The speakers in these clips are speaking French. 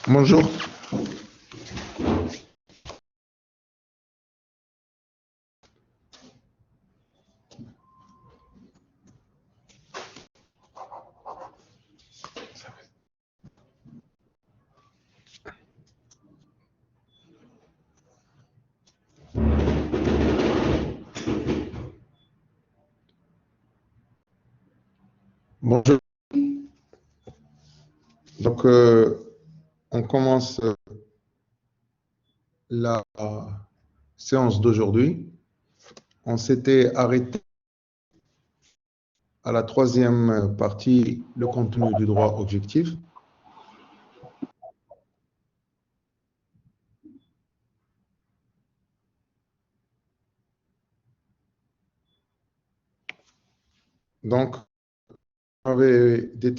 Bonjour. Bonjour. Donc, on commence la séance d'aujourd'hui. On s'était arrêté à la troisième partie, le contenu du droit objectif. Donc, on avait des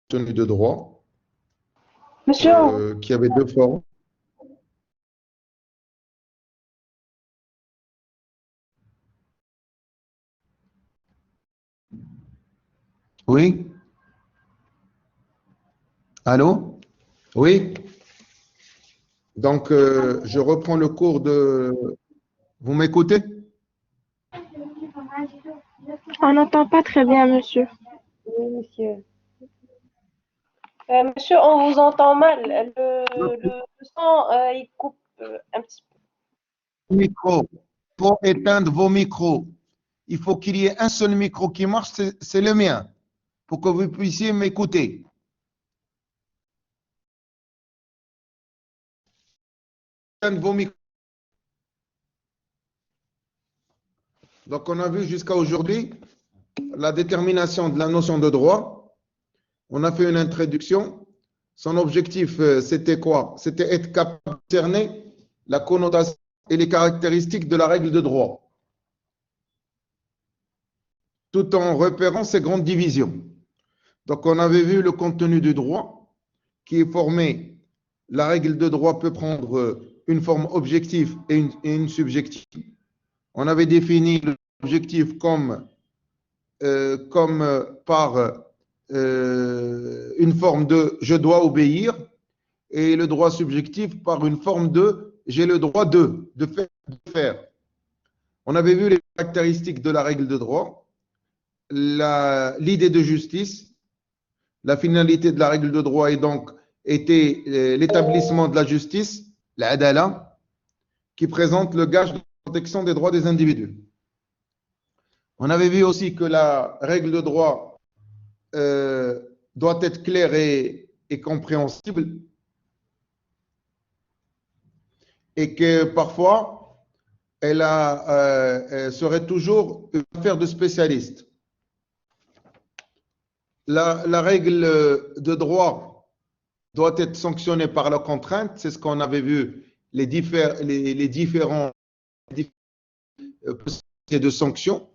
contenus de droit Monsieur, qui avaient deux formes. Oui? Allô? Oui? Donc, je reprends le cours de... Vous m'écoutez? on n'entend pas très bien, monsieur. Oui, monsieur. Monsieur, on vous entend mal. Le son, il coupe un petit peu. Micro. Pour éteindre vos micros, il faut qu'il y ait un seul micro qui marche, c'est le mien, pour que vous puissiez m'écouter. Éteindre vos micros. Donc, on a vu jusqu'à aujourd'hui la détermination de la notion de droit. On a fait une introduction. Son objectif, c'était quoi? C'était être capable de cerner la connotation et les caractéristiques de la règle de droit, tout en repérant ses grandes divisions. Donc, on avait vu le contenu du droit qui est formé. La règle de droit peut prendre une forme objective et une subjective. On avait défini l'objectif comme par une forme de je dois obéir et le droit subjectif par une forme de j'ai le droit de faire. On avait vu les caractéristiques de la règle de droit, l'idée de justice, la finalité de la règle de droit était l'établissement de la justice, l'adala, qui présente le gage de protection des droits des individus. On avait vu aussi que la règle de droit doit être claire et compréhensible et que parfois, elle serait toujours une affaire de spécialistes. La règle de droit doit être sanctionnée par la contrainte, c'est ce qu'on avait vu, les différents possibilités de sanctions.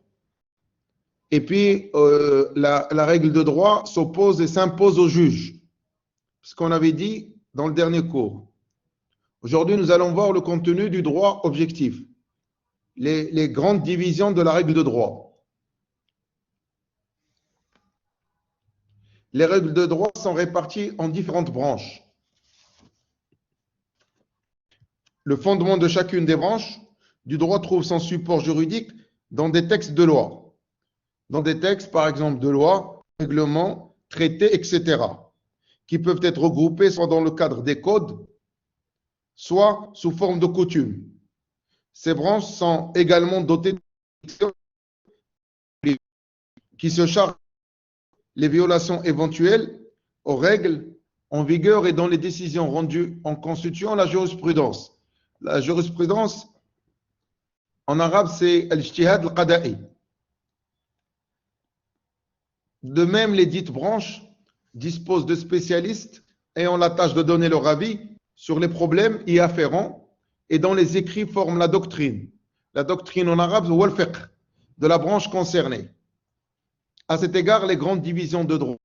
Et puis, la règle de droit s'oppose et s'impose au juge, ce qu'on avait dit dans le dernier cours. Aujourd'hui, nous allons voir le contenu du droit objectif, les grandes divisions de la règle de droit. Les règles de droit sont réparties en différentes branches. Le fondement de chacune des branches du droit trouve son support juridique dans des textes de loi. Dans des textes, par exemple, de loi, règlements, traités, etc., qui peuvent être regroupés soit dans le cadre des codes, soit sous forme de coutumes. Ces branches sont également dotées de qui se chargent les violations éventuelles aux règles en vigueur et dans les décisions rendues en constituant la jurisprudence. La jurisprudence, en arabe, c'est al-ijtihad al-qada'i. De même, les dites branches disposent de spécialistes ayant la tâche de donner leur avis sur les problèmes y afférents et dont les écrits forment la doctrine. La doctrine en arabe, c'est al-fiqh, de la branche concernée. À cet égard, les grandes divisions de droit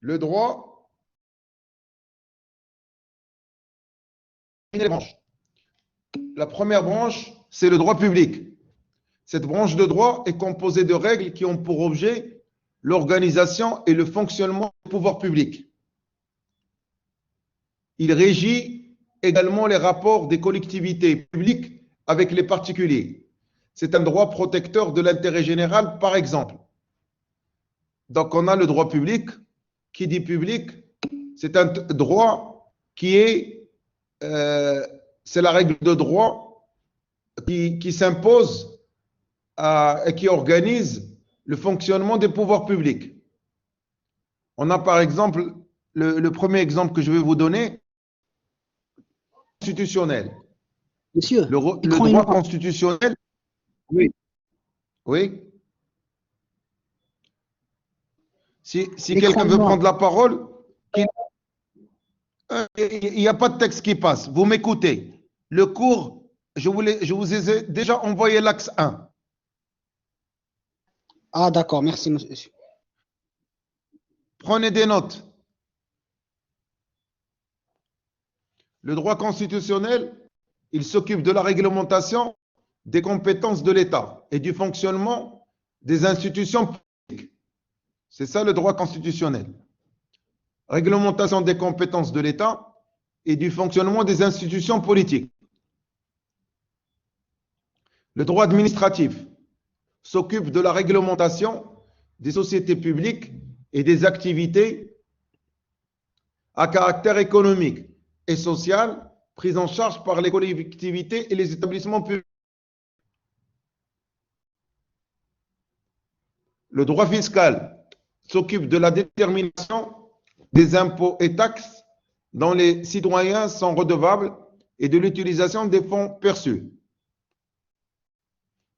Le droit, les branches. La première branche, c'est le droit public. Cette branche de droit est composée de règles qui ont pour objet l'organisation et le fonctionnement du pouvoir public. Il régit également les rapports des collectivités publiques avec les particuliers. C'est un droit protecteur de l'intérêt général, par exemple. Donc, on a le droit public. Qui dit public, c'est un droit qui est, c'est la règle de droit qui s'impose et qui organise le fonctionnement des pouvoirs publics. On a par exemple, le premier exemple que je vais vous donner, constitutionnel. Monsieur, Le droit constitutionnel, oui. Oui. Si quelqu'un veut prendre la parole, il n'y a pas de texte qui passe. Vous m'écoutez. Le cours, je vous ai déjà envoyé l'axe 1. Ah, d'accord, merci, monsieur. Prenez des notes. Le droit constitutionnel, il s'occupe de la réglementation des compétences de l'État et du fonctionnement des institutions publiques. C'est ça le droit constitutionnel. Réglementation des compétences de l'État et du fonctionnement des institutions politiques. Le droit administratif s'occupe de la réglementation des sociétés publiques et des activités à caractère économique et social prises en charge par les collectivités et les établissements publics. Le droit fiscal s'occupe de la détermination des impôts et taxes dont les citoyens sont redevables et de l'utilisation des fonds perçus.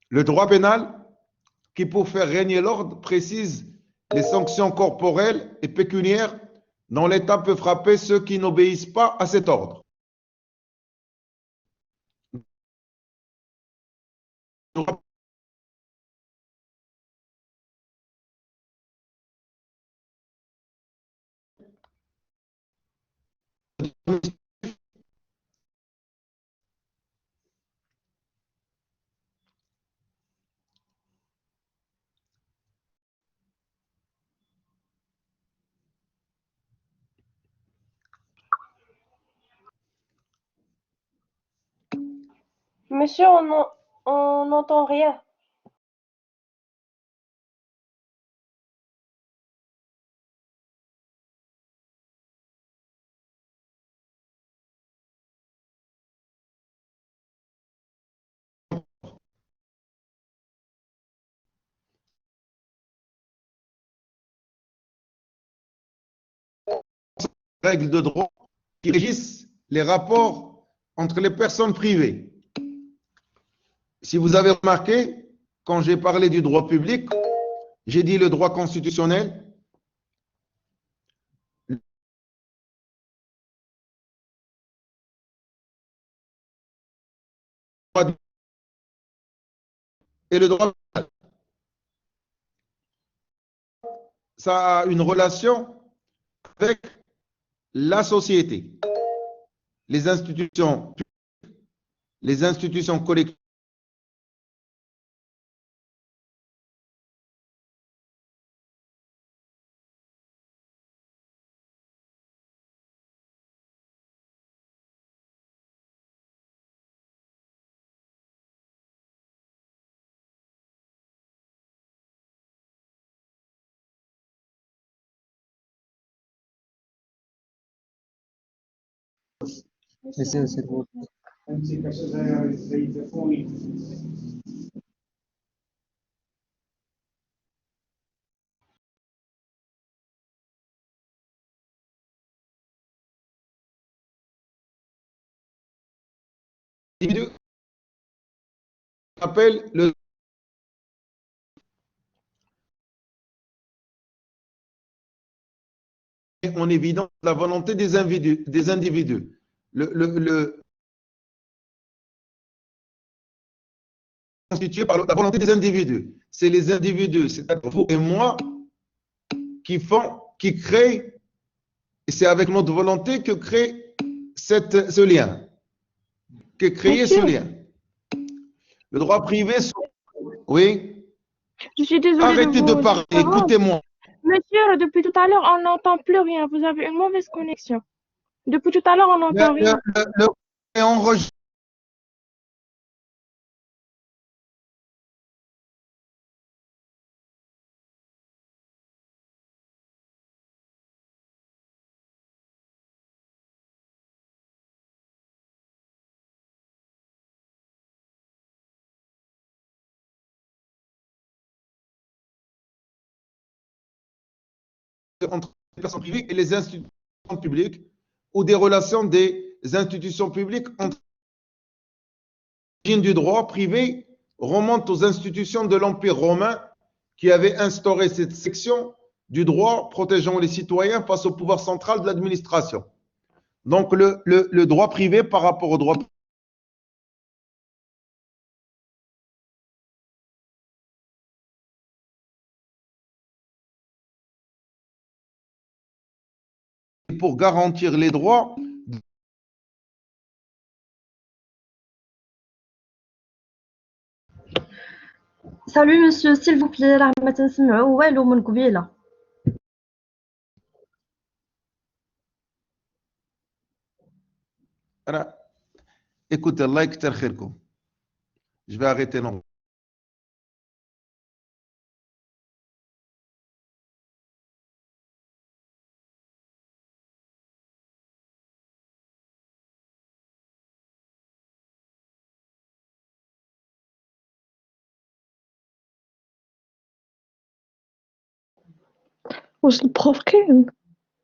Le droit pénal, qui pour faire régner l'ordre, précise les sanctions corporelles et pécuniaires dont l'État peut frapper ceux qui n'obéissent pas à cet ordre. Monsieur, on n'entend rien. Règles de droit qui régissent les rapports entre les personnes privées. Si vous avez remarqué, quand j'ai parlé du droit public, j'ai dit le droit constitutionnel, et le droit, ça a une relation avec la société, les institutions publiques, les institutions collectives. Appelle le en évidence la volonté des individus. Le constitué par la volonté des individus. C'est les individus, c'est-à-dire vous et moi, qui créent Et c'est avec notre volonté que crée ce lien, que créer ce lien. Le droit privé, oui. Je suis désolée Arrêtez de vous parler, interrompre. écoutez-moi. Monsieur, depuis tout à l'heure, on n'entend plus rien. Vous avez une mauvaise connexion. Depuis tout à l'heure, on n'entend rien. Le est enregistré. Entre les personnes privées et les institutions publiques ou des relations des institutions publiques entre l'origine du droit privé remonte aux institutions de l'Empire romain qui avait instauré cette section du droit protégeant les citoyens face au pouvoir central de l'administration. Donc, le droit privé par rapport au droit pour garantir les droits Salut monsieur, s'il vous plaît, راه ما تنسمعوا والو من قبيله. Écoutez, Allah yaktar khairkoum. Je vais arrêter non. واش البروف كاين؟